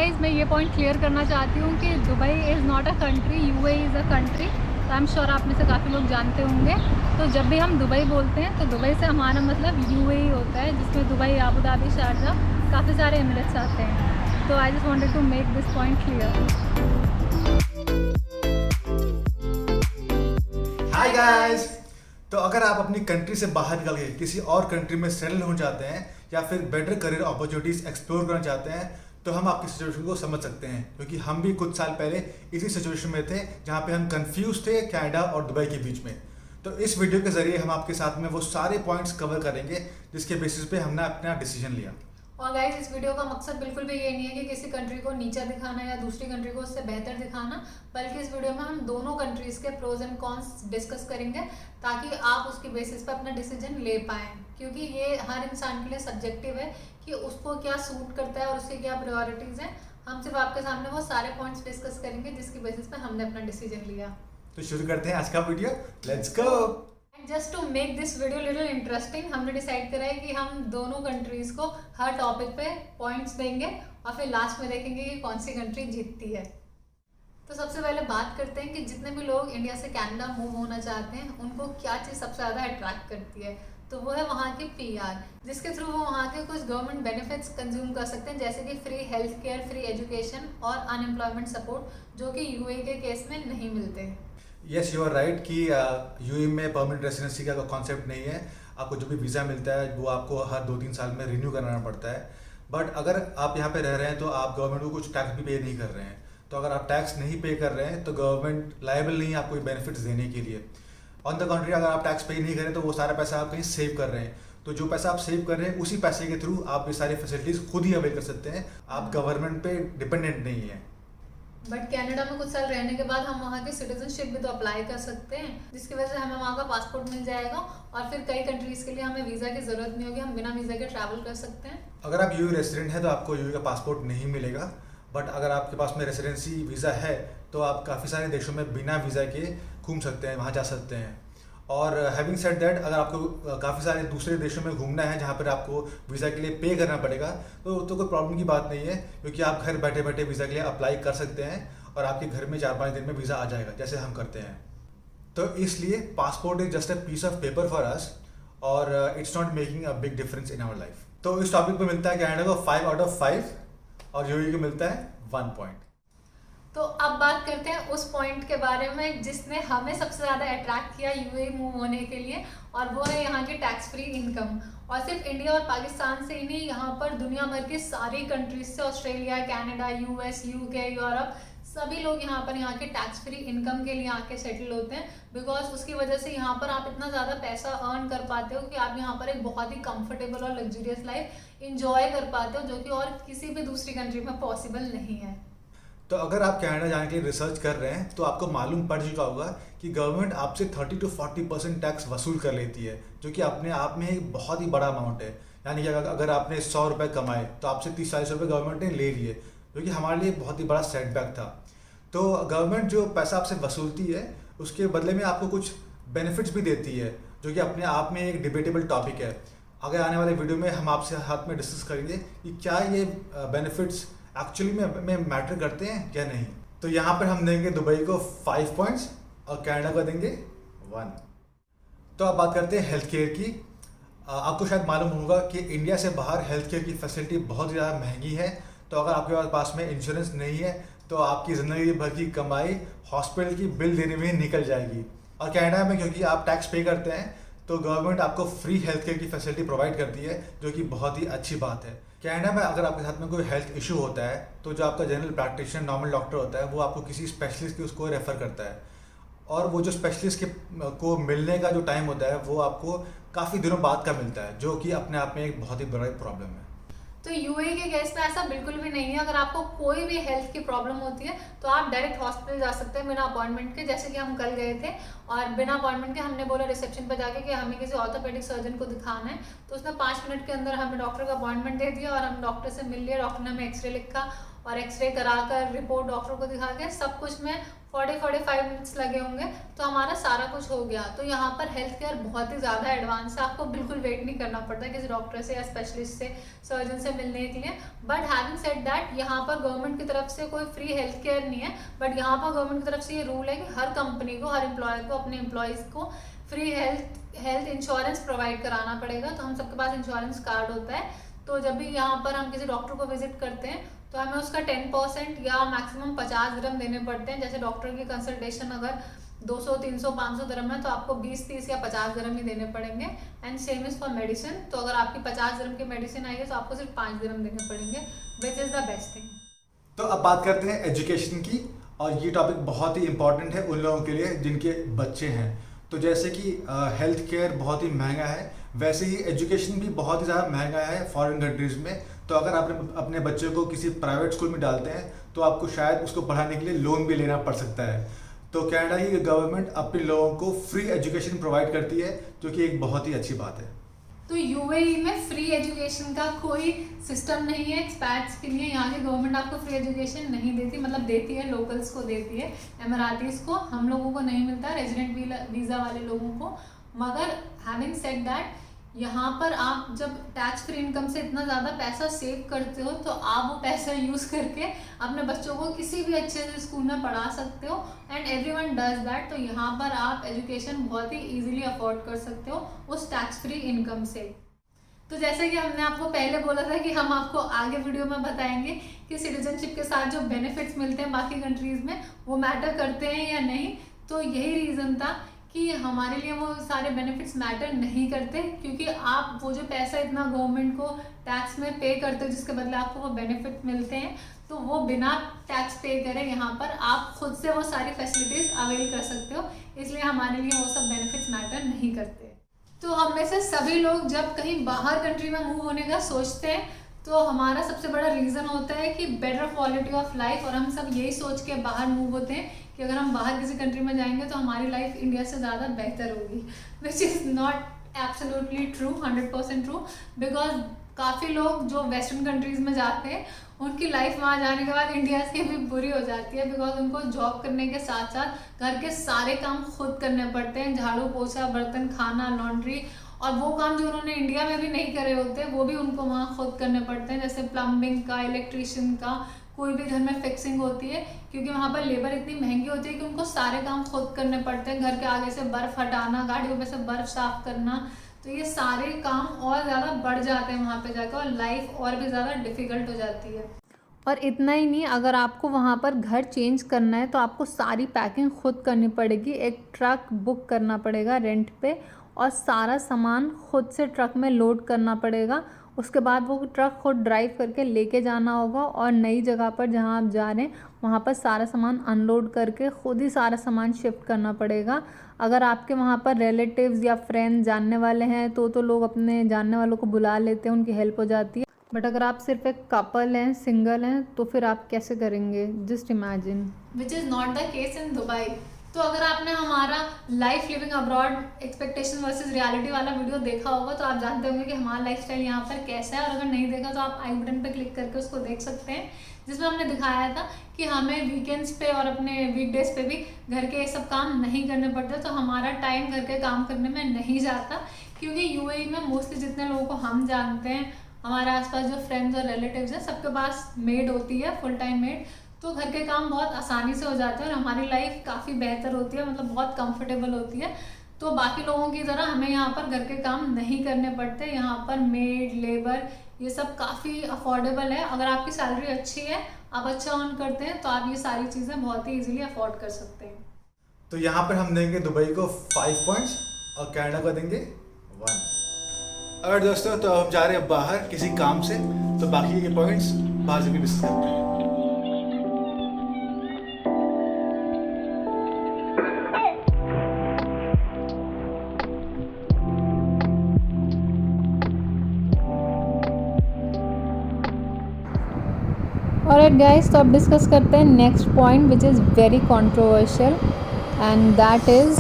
Guys मैं ये point clear करना चाहती हूँ कि Dubai is not a country, UAE is a country. तो आई एम श्योर आप में से काफ़ी लोग जानते होंगे। तो जब भी हम दुबई बोलते हैं तो दुबई से हमारा मतलब यूएई होता है, जिसमें दुबई, आबू धाबी, शारजाह, काफ़ी सारे एमिरेट्स आते हैं। तो I just wanted to make this point clear. Hi guys. तो अगर आप अपनी कंट्री से बाहर निकल के किसी और कंट्री में सेटल होना चाहते हैं या फिर बेटर करियर अपॉर्चुनिटीज एक्सप्लोर करना चाहते हैं तो हम आपकी सिचुएशन को समझ सकते हैं, क्योंकि हम भी कुछ साल पहले इसी सिचुएशन में थे जहाँ पे हम कंफ्यूज थे कनाडा और दुबई के बीच में। तो इस वीडियो के जरिए हम आपके साथ में वो सारे पॉइंट्स कवर करेंगे जिसके बेसिस पे हमने अपना डिसीजन लिया। और गाइस इस वीडियो का मकसद बिल्कुल भी ये नहीं है कि किसी कंट्री को नीचा दिखाना या दूसरी कंट्री को उससे बेहतर दिखाना, बल्कि इस वीडियो में हम दोनों कंट्रीज के प्रोज एंड कॉन्स डिस्कस करेंगे ताकि आप उसकी बेसिस पर अपना डिसीजन ले पाएं, क्योंकि ये हर इंसान के लिए सब्जेक्टिव है कि उसको क्या सूट करता है और उसकी क्या प्रायोरिटीज हैं। हम सिर्फ आपके सामने वो सारे पॉइंट्स डिस्कस करेंगे जिसकी बेसिस पर हमने अपना डिसीजन लिया। तो शुरू करते हैं आज का video, let's go. Just to make this video little interesting, हमने डिसाइड करा है कि हम दोनों कंट्रीज को हर टॉपिक पे पॉइंट्स देंगे और फिर लास्ट में देखेंगे कि कौन सी कंट्री जीतती है। तो सबसे पहले बात करते हैं कि जितने भी लोग इंडिया से कनाडा मूव होना चाहते हैं उनको क्या चीज़ सबसे ज़्यादा अट्रैक्ट करती है। तो वो है वहाँ की पीआर, जिसके थ्रू वो वहाँ के कुछ गवर्नमेंट बेनिफिट्स कंज्यूम कर सकते हैं, जैसे कि free health care, free education और अनएम्प्लॉयमेंट सपोर्ट, जो कि यूएई के केस में नहीं मिलते। यस, यू आर राइट कि यूएई में परमानेंट रेसिडेंसी का कॉन्सेप्ट नहीं है। आपको जो भी वीज़ा मिलता है वो आपको हर 2-3 साल में रिन्यू कराना पड़ता है। बट अगर आप यहाँ पे रह रहे हैं तो आप गवर्नमेंट को कुछ टैक्स भी पे नहीं कर रहे हैं। तो अगर आप टैक्स नहीं पे कर रहे हैं तो गवर्नमेंट लायबल नहीं है आपको बेनिफिट्स देने के लिए। ऑन द कंट्री, अगर आप टैक्स पे नहीं करें तो वो सारा पैसा आप कहीं सेव कर रहे हैं। तो जो पैसा आप सेव कर रहे हैं उसी पैसे के थ्रू आप ये सारी फैसिलिटीज़ खुद ही अवेल कर सकते हैं। आप गवर्नमेंट पे डिपेंडेंट नहीं है। बट कनाडा में कुछ साल रहने के बाद हम वहाँ की सिटीजनशिप भी तो अप्लाई कर सकते हैं, जिसकी वजह से हमें वहाँ का पासपोर्ट मिल जाएगा और फिर कई कंट्रीज के लिए हमें वीज़ा की ज़रूरत नहीं होगी, हम बिना वीज़ा के ट्रैवल कर सकते हैं। अगर आप यूएई रेसिडेंट हैं तो आपको यूएई का पासपोर्ट नहीं मिलेगा। बट अगर आपके पास में रेसिडेंसी वीज़ा है तो आप काफ़ी सारे देशों में बिना वीज़ा के घूम सकते हैं, वहाँ जा सकते हैं। और हैविंग सेड दैट, अगर आपको काफ़ी सारे दूसरे देशों में घूमना है जहाँ पर आपको वीज़ा के लिए पे करना पड़ेगा तो कोई प्रॉब्लम की बात नहीं है, क्योंकि आप घर बैठे बैठे वीज़ा के लिए अप्लाई कर सकते हैं और आपके घर में 4-5 दिन में वीज़ा आ जाएगा, जैसे हम करते हैं। तो इसलिए passport is just a piece of paper for us और it's not making a big difference in our life. तो इस टॉपिक पे मिलता है कनाडा को 5 आउट ऑफ 5 और यूएई को मिलता है 1 पॉइंट। तो अब बात करते हैं उस पॉइंट के बारे में जिसने हमें सबसे ज़्यादा अट्रैक्ट किया यूएई मूव होने के लिए, और वो है यहाँ की टैक्स फ्री इनकम। और सिर्फ इंडिया और पाकिस्तान से ही नहीं, यहाँ पर दुनिया भर की सारी कंट्रीज से, Australia, Canada, US, UK, Europe, सभी लोग यहाँ के टैक्स फ्री इनकम के लिए आके सेटल होते हैं, बिकॉज उसकी वजह से यहाँ पर आप इतना ज़्यादा पैसा अर्न कर पाते हो कि आप यहाँ पर एक बहुत ही कंफर्टेबल और लग्जरियस लाइफ इंजॉय कर पाते हो, जो कि और किसी भी दूसरी कंट्री में पॉसिबल नहीं है। तो अगर आप कनाडा जाने के लिए रिसर्च कर रहे हैं तो आपको मालूम पड़ चुका होगा कि गवर्नमेंट आपसे 30-40% टैक्स वसूल कर लेती है, जो कि अपने आप में एक बहुत ही बड़ा अमाउंट है। यानी कि अगर आपने 100 रुपये कमाए तो आपसे 30-40 रुपये गवर्नमेंट ने ले लिए, जो कि हमारे लिए बहुत ही बड़ा सेटबैक था। तो गवर्नमेंट जो पैसा आपसे वसूलती है उसके बदले में आपको कुछ बेनिफिट्स भी देती है, जो कि अपने आप में एक डिबेटेबल टॉपिक है। आगे आने वाले वीडियो में हम आपसे हाथ में डिस्कस करेंगे कि क्या ये बेनिफिट्स एक्चुअली में मैटर करते हैं क्या नहीं। तो यहाँ पर हम देंगे दुबई को 5 पॉइंट्स और कनाडा को देंगे 1। तो अब बात करते हैं हेल्थ केयर की। आपको शायद मालूम होगा कि इंडिया से बाहर हेल्थ केयर की फैसिलिटी बहुत ज़्यादा महंगी है। तो अगर आपके पास में इंश्योरेंस नहीं है तो आपकी ज़िंदगी भर की कमाई हॉस्पिटल की बिल देने में निकल जाएगी। और कनाडा में क्योंकि आप टैक्स पे करते हैं तो गवर्नमेंट आपको फ्री हेल्थ केयर की फैसिलिटी प्रोवाइड करती है, जो कि बहुत ही अच्छी बात है। कनाडा में अगर आपके साथ में कोई हेल्थ इशू होता है तो जो आपका जनरल प्रैक्टिशनर, नॉर्मल डॉक्टर होता है, वो आपको किसी स्पेशलिस्ट के उसको रेफ़र करता है। और वो जो स्पेशलिस्ट को मिलने का जो टाइम होता है वो आपको काफ़ी दिनों बाद का मिलता है, जो कि अपने आप में एक बहुत ही बड़ा प्रॉब्लम है। तो यूएई के केस में ऐसा बिल्कुल भी नहीं है। अगर आपको कोई भी हेल्थ की प्रॉब्लम होती है तो आप डायरेक्ट हॉस्पिटल जा सकते हैं बिना अपॉइंटमेंट के, जैसे कि हम कल गए थे और बिना अपॉइंटमेंट के हमने बोला रिसेप्शन पर जाके कि हमें किसी ऑर्थोपेडिक सर्जन को दिखाना है। तो उसने 5 मिनट के अंदर हमें डॉक्टर का अपॉइंटमेंट दे दिया और हम डॉक्टर से मिल लिए। डॉक्टर ने हमें एक्सरे लिखा और एक्सरे करा कर रिपोर्ट डॉक्टर को दिखा के सब कुछ में 40-45 मिनट्स लगे होंगे, तो हमारा सारा कुछ हो गया। तो यहाँ पर हेल्थ केयर बहुत ही ज़्यादा एडवांस है, आपको बिल्कुल वेट नहीं करना पड़ता किसी डॉक्टर से या स्पेशलिस्ट से, सर्जन से मिलने के लिए। बट हैविंग सेड दैट, यहाँ पर गवर्नमेंट की तरफ से कोई फ्री हेल्थ केयर नहीं है, बट यहाँ पर गवर्नमेंट की तरफ से ये रूल है कि हर कंपनी को, हर एम्प्लॉयर को अपने एम्प्लॉयज़ को फ्री हेल्थ इंश्योरेंस प्रोवाइड कराना पड़ेगा। तो हम सबके पास इंश्योरेंस कार्ड होता है, तो जब भी यहाँ पर हम किसी डॉक्टर को विजिट करते हैं तो हमें उसका 10% या मैक्सिमम 50 दिरहम देने पड़ते हैं। जैसे डॉक्टर की कंसल्टेशन अगर 200, 300, 500 दिरहम है तो आपको 20, 30 या 50 दिरहम ही देने पड़ेंगे। And same is for medicine, तो अगर आपकी 50 दिरहम की मेडिसिन आई है तो आपको सिर्फ 5 दिरहम देने पड़ेंगे, which is the best thing. तो अब बात करते हैं एजुकेशन की, और ये टॉपिक बहुत ही इंपॉर्टेंट है उन लोगों के लिए जिनके बच्चे हैं। तो जैसे कि हेल्थ केयर बहुत ही महंगा है, वैसे ही एजुकेशन भी बहुत ही ज़्यादा महंगा है फॉरेन कंट्रीज़ में। तो अगर आप अपने बच्चों को किसी प्राइवेट स्कूल में डालते हैं तो आपको शायद उसको पढ़ाने के लिए लोन भी लेना पड़ सकता है। तो कनाडा की गवर्नमेंट अपने लोगों को फ्री एजुकेशन प्रोवाइड करती है, जो कि एक बहुत ही अच्छी बात है। तो यूएई में फ्री एजुकेशन का कोई सिस्टम नहीं है एक्सपैट्स के लिए। यहाँ की गवर्नमेंट आपको फ्री एजुकेशन नहीं देती, मतलब देती है लोकल्स को, देती है एमरातीज़ को, हम लोगों को नहीं मिलता, रेजिडेंट वीज़ा वाले लोगों को। मगर हैविंग सेड दैट, यहाँ पर आप जब टैक्स फ्री इनकम से इतना ज़्यादा पैसा सेव करते हो तो आप वो पैसा यूज़ करके अपने बच्चों को किसी भी अच्छे से स्कूल में पढ़ा सकते हो, एंड एवरीवन डज दैट। तो यहाँ पर आप एजुकेशन बहुत ही इजीली अफोर्ड कर सकते हो उस टैक्स फ्री इनकम से। तो जैसे कि हमने आपको पहले बोला था कि हम आपको आगे वीडियो में बताएंगे कि सिटीजनशिप के साथ जो बेनिफिट्स मिलते हैं बाकी कंट्रीज़ में वो मैटर करते हैं या नहीं। तो यही रीज़न था कि हमारे लिए वो सारे बेनिफिट्स मैटर नहीं करते, क्योंकि आप वो जो पैसा इतना गवर्नमेंट को टैक्स में पे करते हो जिसके बदले आपको वो बेनिफिट मिलते हैं, तो वो बिना टैक्स पे करे यहाँ पर आप खुद से वो सारी फैसिलिटीज़ अवेल कर सकते हो। इसलिए हमारे लिए वो सब बेनिफिट्स मैटर नहीं करते। तो हम में से सभी लोग जब कहीं बाहर कंट्री में मूव होने का सोचते हैं तो हमारा सबसे बड़ा रीज़न होता है कि बेटर क्वालिटी ऑफ लाइफ, और हम सब यही सोच के बाहर मूव होते हैं कि अगर हम बाहर किसी कंट्री में जाएंगे तो हमारी लाइफ इंडिया से ज़्यादा बेहतर होगी, which is not absolutely true, 100% true. Because काफ़ी लोग जो वेस्टर्न कंट्रीज़ में जाते हैं उनकी लाइफ वहाँ जाने के बाद इंडिया से भी बुरी हो जाती है, बिकॉज उनको जॉब करने के साथ साथ घर के सारे काम खुद करने पड़ते हैं, झाड़ू पोछा, बर्तन, खाना, लॉन्ड्री, और वो काम जो उन्होंने इंडिया में भी नहीं करे होते वो भी उनको वहाँ खुद करने पड़ते हैं, जैसे प्लम्बिंग का, इलेक्ट्रिशियन का, कोई भी घर में फिक्सिंग होती है, क्योंकि वहाँ पर लेबर इतनी महंगी होती है कि उनको सारे काम खुद करने पड़ते हैं। घर के आगे से बर्फ़ हटाना, गाड़ियों में से बर्फ़ साफ़ करना, तो ये सारे काम और ज़्यादा बढ़ जाते हैं वहाँ पे जाकर, और लाइफ और भी ज़्यादा डिफ़िकल्ट हो जाती है। और इतना ही नहीं, अगर आपको वहाँ पर घर चेंज करना है तो आपको सारी पैकिंग खुद करनी पड़ेगी, एक ट्रक बुक करना पड़ेगा रेंट पे, और सारा सामान खुद से ट्रक में लोड करना पड़ेगा। उसके बाद वो ट्रक खुद ड्राइव करके लेके जाना होगा, और नई जगह पर जहाँ आप जा रहे हैं वहाँ पर सारा सामान अनलोड करके खुद ही सारा सामान शिफ्ट करना पड़ेगा। अगर आपके वहाँ पर रिलेटिव्स या फ्रेंड जानने वाले हैं तो लोग अपने जानने वालों को बुला लेते हैं, उनकी हेल्प हो जाती है। बट अगर आप सिर्फ एक कपल हैं, सिंगल हैं, तो फिर आप कैसे करेंगे? Just imagine. Which is not the case in Dubai. तो अगर आपने हमारा life living abroad expectation versus reality वाला वीडियो देखा होगा तो आप जानते होंगे कि हमारा लाइफस्टाइल यहाँ पर कैसा है, और अगर नहीं देखा तो आप आई बटन पर क्लिक करके उसको देख सकते हैं, जिसमें हमने दिखाया था कि हमें वीकेंड्स पे और अपने वीकडेज पे भी घर के ये सब काम नहीं करने पड़ते। तो हमारा टाइम घर के काम करने में नहीं जाता, क्योंकि यूएई में मोस्टली जितने लोगों को हम जानते हैं, हमारे आसपास जो फ्रेंड्स और रिलेटिव्स हैं, सबके पास मेड होती है, फुल टाइम मेड। तो घर के काम बहुत आसानी से हो जाते हैं और हमारी लाइफ काफ़ी बेहतर होती है, मतलब बहुत कंफर्टेबल होती है। तो बाकी लोगों की तरह हमें यहाँ पर घर के काम नहीं करने पड़ते। यहाँ पर मेड, लेबर, ये सब काफ़ी अफोर्डेबल है। अगर आपकी सैलरी अच्छी है, आप अच्छा अर्न करते हैं, तो आप ये सारी चीज़ें बहुत ही ईजिली अफोर्ड कर सकते हैं। तो यहाँ पर हम देंगे दुबई को 5 पॉइंट्स और कनाडा को देंगे 1। अगर दोस्तों तो हम जा रहे हैं बाहर किसी काम से, तो बाकी के पॉइंट्स बाहर से भी डिस्कस करते हैं। ऑलराइट गाइस, तो अब डिस्कस करते हैं next point which is very controversial, and that is.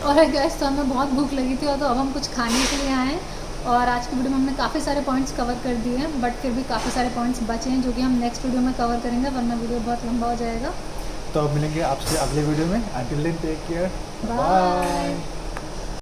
और गाइस, तो हमें बहुत भूख लगी थी और तो अब हम कुछ खाने के लिए आए हैं, और आज की वीडियो में हमने काफ़ी सारे पॉइंट्स कवर कर दिए हैं, बट फिर भी काफ़ी सारे पॉइंट्स बचे हैं जो कि हम नेक्स्ट वीडियो में कवर करेंगे, वरना वीडियो बहुत लंबा हो जाएगा। तो अब मिलेंगे आपसे अगले वीडियो में। Until then take care, Bye. Bye.